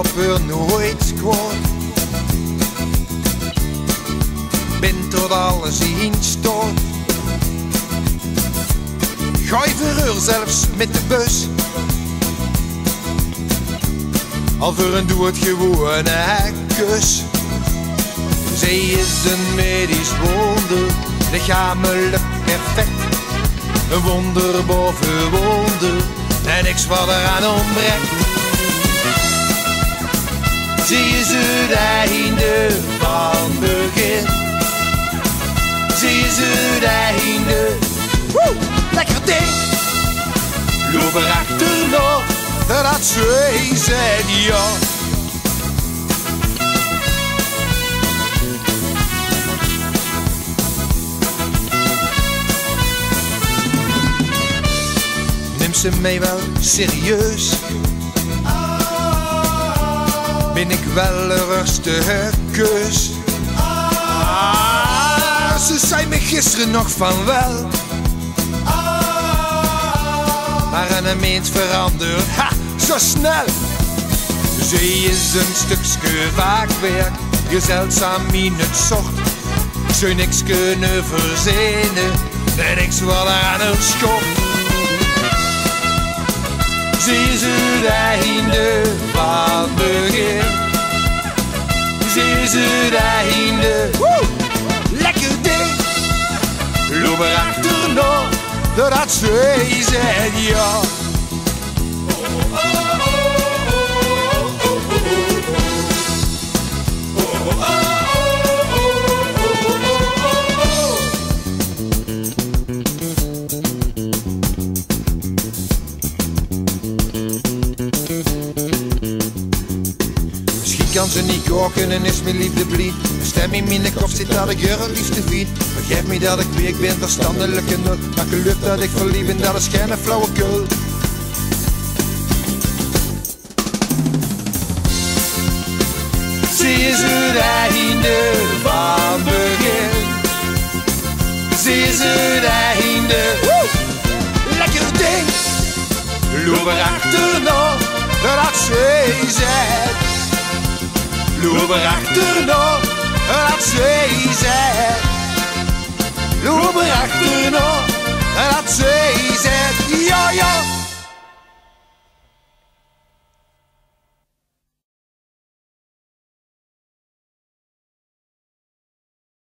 op er nooit kwaad. Ben tot alles in staat. Ga je verhuur zelfs met de bus. Al voor een doe het gewone kus. Zij is een medisch wonder, lichamelijk perfect. Een wonder boven wonder, en niks wat eraan ontbreekt. Zij is het einde van het begin. Zij is het einde. Woe, lekker ding! Loop er achterna, dat zij zijn ja. Neem ze mij wel serieus? Ben ik wel een rustige keus? Ze zei me gisteren nog van wel. Maar een mens verandert, ha, zo snel. Zij is een stukje vaakwerk, je zeldzaam in het zocht. Zou niks kunnen verzinnen, en niks wat aan het schopt. Zij is het einde van het begin. Zij is het einde. Woe! Lekker ding! Loop er achterna, dat zij zijn ja. Misschien kan ze niet koken en is mijn liefde blind. De stem in mijn kop zit dat ik haar liefde vind. Vergeef me dat ik week ben, verstandelijk en nul. Maar geluk dat ik verliefd ben, dat is geen flauwekul. Zij is het einde van het begin. Zij is het einde. Woe! Lekker ding! Loop er achterna, dat zij zijn. Loop er achterna, dat zij zijn. Loop er achterna, dat zij